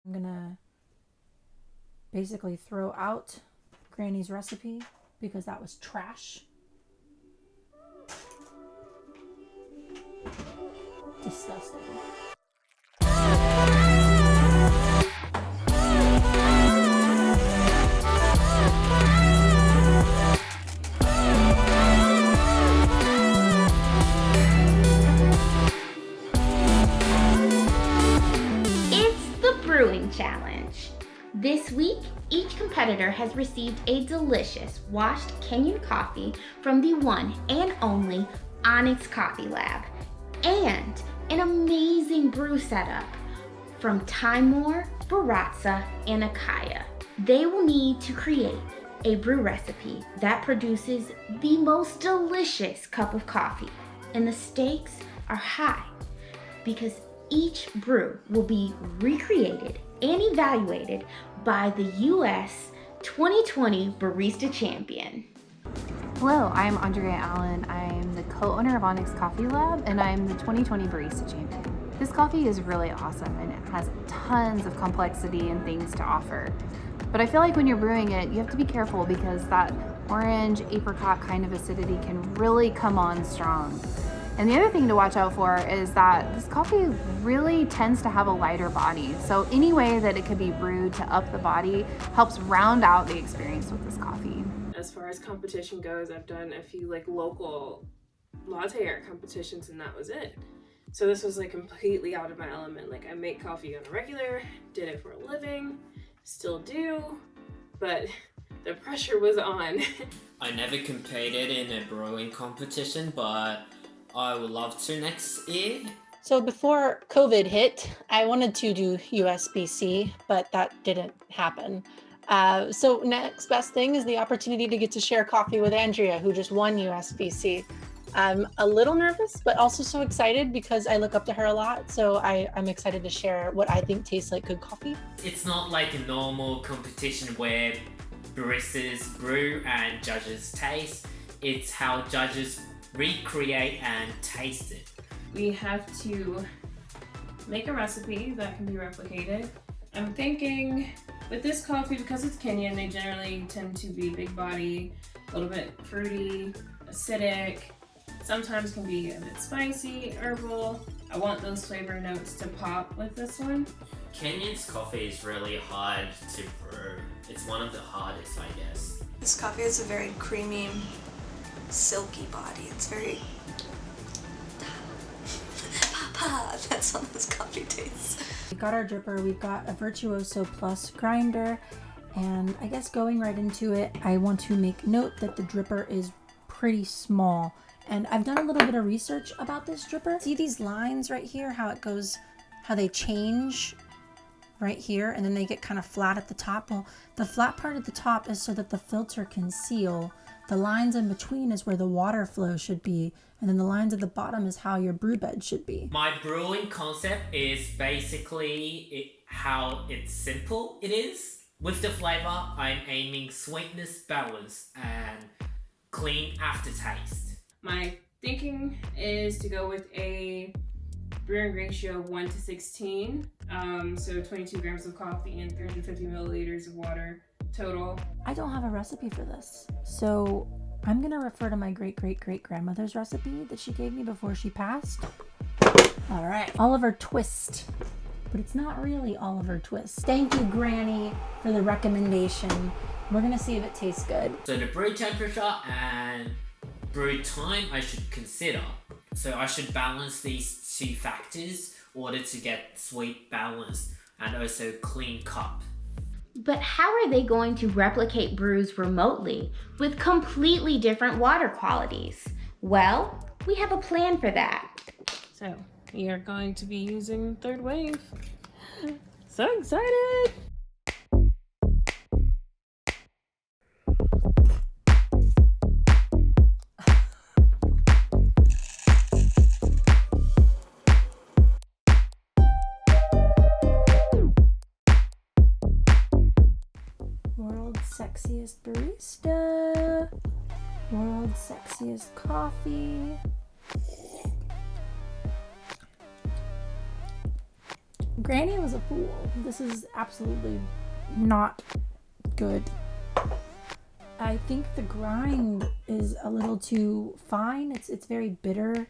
I'm gonna basically throw out Granny's recipe because that was trash. Disgusting. Brewing challenge. This week, each competitor has received a delicious washed Kenyan coffee from the one and only Onyx Coffee Lab and an amazing brew setup from Timor, Baratza, and Akaya. They will need to create a brew recipe that produces the most delicious cup of coffee, and the stakes are high because each brew will be recreated and evaluated by the U.S. 2020 Barista Champion. Hello, I'm Andrea Allen. I'm the co-owner of Onyx Coffee Lab, and I'm the 2020 Barista Champion. This coffee is really awesome, and it has tons of complexity and things to offer. But I feel like when you're brewing it, you have to be careful because that orange apricot kind of acidity can really come on strong. And the other thing to watch out for is that this coffee really tends to have a lighter body. So any way that it could be brewed to up the body helps round out the experience with this coffee. As far as competition goes, I've done a few local latte art competitions, and that was it. So this was completely out of my element. I make coffee on a regular, did it for a living, still do, but the pressure was on. I never competed in a brewing competition, but I would love to next year. So before COVID hit, I wanted to do USBC, but that didn't happen. So next best thing is the opportunity to get to share coffee with Andrea, who just won USBC. I'm a little nervous, but also so excited because I look up to her a lot. So I'm excited to share what I think tastes like good coffee. It's not like a normal competition where baristas brew and judges taste. It's how judges recreate and taste it. We have to make a recipe that can be replicated. I'm thinking with this coffee, because it's Kenyan, they generally tend to be big body, a little bit fruity, acidic, sometimes can be a bit spicy, herbal. I want those flavor notes to pop with this one. Kenyan's coffee is really hard to brew. It's one of the hardest, I guess. This coffee has a very creamy, silky body. It's very that's how this coffee tastes. We got our dripper, we've got a Virtuoso Plus grinder, and I guess going right into it, I want to make note that the dripper is pretty small. And I've done a little bit of research about this dripper. See these lines right here, how it goes, how they change right here, and then they get kind of flat at the top. Well, the flat part at the top is so that the filter can seal. The lines in between is where the water flow should be, and then the lines at the bottom is how your brew bed should be. My brewing concept is basically how it's simple it is. With the flavor, I'm aiming sweetness, balance, and clean aftertaste. My thinking is to go with a brewing ratio of 1:16, so 22 grams of coffee and 350 milliliters of water total. I don't have a recipe for this, so I'm gonna refer to my great-great-great-grandmother's recipe that she gave me before she passed. All right, Oliver Twist, but it's not really Oliver Twist. Thank you, Granny, for the recommendation. We're gonna see if it tastes good. So the brew temperature and brew time I should consider. So I should balance these two factors in order to get sweet balance and also clean cup. But how are they going to replicate brews remotely with completely different water qualities? Well, we have a plan for that. So we are going to be using third wave. So excited! Sexiest barista, world's sexiest coffee. Granny was a fool. This is absolutely not good. I think the grind is a little too fine. It's very bitter.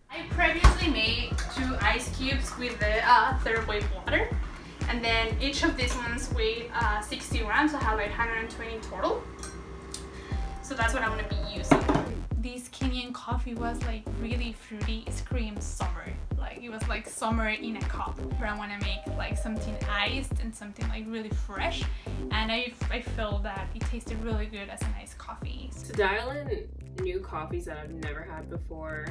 I previously made 2 ice cubes with the third wave water, and then each of these ones weighed 60 grams. I have like 120 total. So that's what I'm gonna be using. This Kenyan coffee was like really fruity. It screamed summer. Like it was like summer in a cup. But I want to make like something iced and something like really fresh. And I feel that it tasted really good as an iced coffee. To dial in new coffees that I've never had before,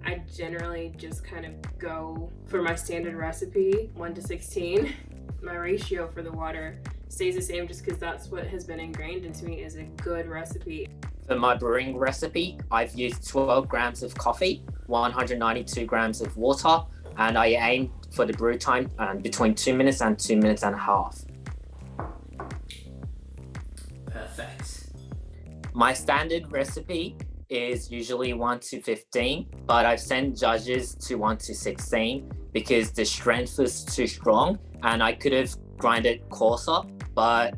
I generally just kind of go for my standard recipe, 1:16. My ratio for the water stays the same just because that's what has been ingrained into me as a good recipe. For my brewing recipe, I've used 12 grams of coffee, 192 grams of water, and I aim for the brew time between 2 minutes and 2 minutes and a half. Perfect. My standard recipe is usually 1:15, but I've sent judges to 1:16 because the strength was too strong and I could have grinded coarser, but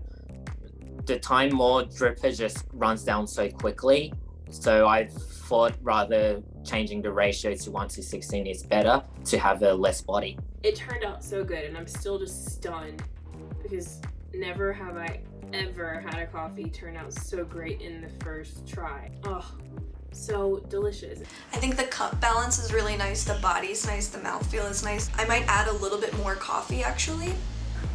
the time more dripper just runs down so quickly. So I thought rather changing the ratio to 1:16 is better to have a less body. It turned out so good and I'm still just stunned because never have I ever had a coffee turn out so great in the first try. Oh, so delicious. I think the cup balance is really nice, the body's nice, the mouthfeel is nice. I might add a little bit more coffee actually.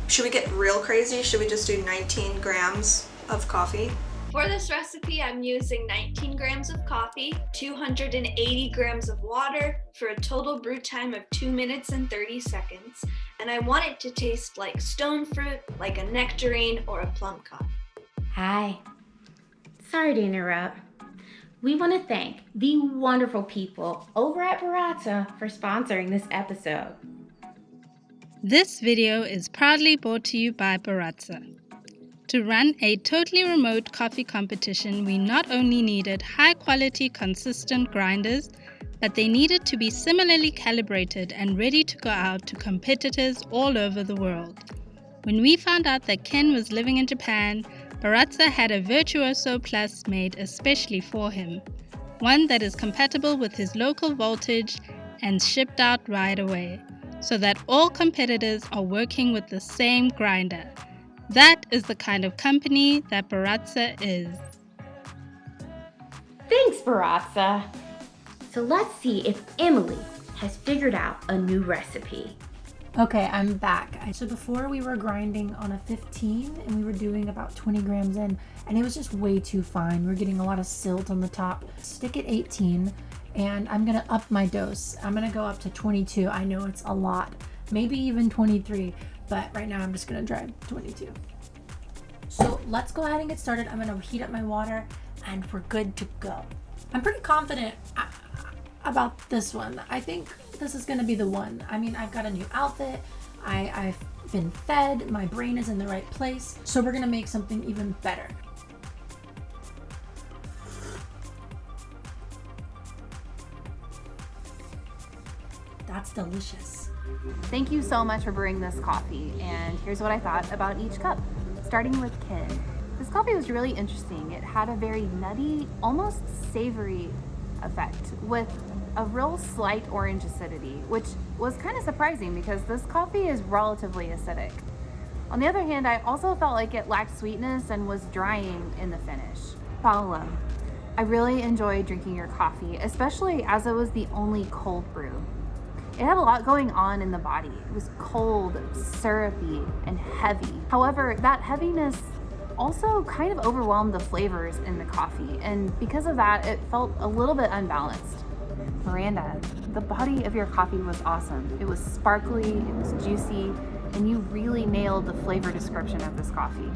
Should we get real crazy? Should we just do 19 grams of coffee? For this recipe, I'm using 19 grams of coffee, 280 grams of water for a total brew time of 2 minutes and 30 seconds. And I want it to taste like stone fruit, like a nectarine or a plum cup. Hi. Sorry to interrupt. We want to thank the wonderful people over at Barista for sponsoring this episode. This video is proudly brought to you by Barista. To run a totally remote coffee competition, we not only needed high-quality, consistent grinders, but they needed to be similarly calibrated and ready to go out to competitors all over the world. When we found out that Ken was living in Japan, Barista had a Virtuoso Plus made especially for him, one that is compatible with his local voltage and shipped out right away, so that all competitors are working with the same grinder. That is the kind of company that Barista is. Thanks, Barista. So let's see if Emilee has figured out a new recipe. Okay, I'm back. So before we were grinding on a 15 and we were doing about 20 grams in, and it was just way too fine. We're getting a lot of silt on the top. Stick at 18 and I'm gonna up my dose. I'm gonna go up to 22. I know it's a lot, maybe even 23, but right now I'm just gonna try 22. So let's go ahead and get started. I'm gonna heat up my water and we're good to go. I'm pretty confident about this one. I think this is gonna be the one. I mean, I've got a new outfit. I've been fed. My brain is in the right place. So we're gonna make something even better. That's delicious. Thank you so much for brewing this coffee, and here's what I thought about each cup. Starting with Ken. This coffee was really interesting. It had a very nutty, almost savory effect with a real slight orange acidity, which was kind of surprising because this coffee is relatively acidic. On the other hand, I also felt like it lacked sweetness and was drying in the finish. Paola, I really enjoyed drinking your coffee, especially as it was the only cold brew. It had a lot going on in the body. It was cold, syrupy, and heavy. However, that heaviness also kind of overwhelmed the flavors in the coffee, and because of that, it felt a little bit unbalanced. Miranda, the body of your coffee was awesome. It was sparkly, it was juicy, and you really nailed the flavor description of this coffee.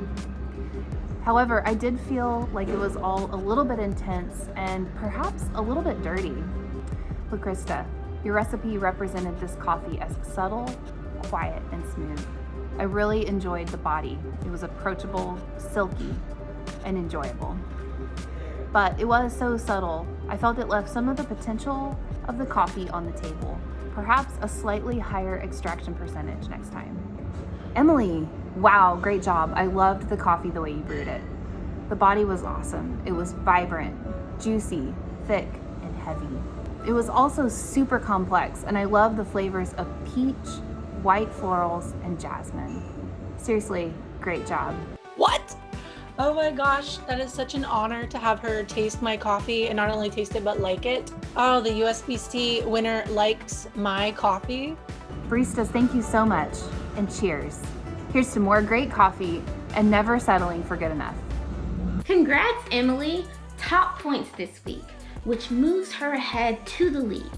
However, I did feel like it was all a little bit intense and perhaps a little bit dirty. LaChrista, your recipe represented this coffee as subtle, quiet, and smooth. I really enjoyed the body. It was approachable, silky, and enjoyable. But it was so subtle, I felt it left some of the potential of the coffee on the table. perhaps a slightly higher extraction percentage next time. Emilee, wow, great job. I loved the coffee the way you brewed it. The body was awesome. It was vibrant, juicy, thick, and heavy. It was also super complex, and I love the flavors of peach, white florals, and jasmine. Seriously, great job. What? Oh my gosh, that is such an honor to have her taste my coffee and not only taste it, but like it. Oh, the USBC winner likes my coffee. Baristas, thank you so much, and cheers. Here's to more great coffee and never settling for good enough. Congrats, Emilee! Top points this week, which moves her ahead to the lead.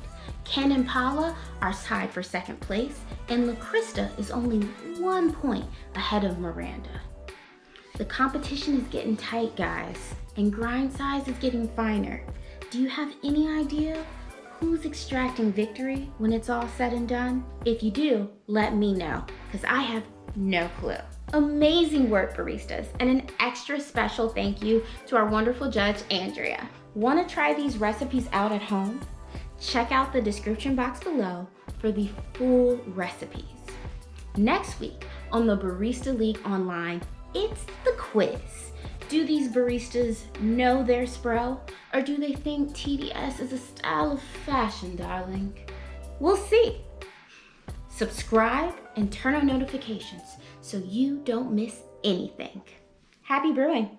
Ken and Paola are tied for second place, and LaChrista is only 1 point ahead of Miranda. The competition is getting tight, guys, and grind size is getting finer. Do you have any idea who's extracting victory when it's all said and done? If you do, let me know, because I have no clue. Amazing work, baristas, and an extra special thank you to our wonderful judge, Andrea. Want to try these recipes out at home? Check out the description box below for the full recipes. Next week on the Barista League Online, it's the quiz. Do these baristas know their Spro, or do they think TDS is a style of fashion, darling? We'll see. Subscribe and turn on notifications so you don't miss anything. Happy brewing!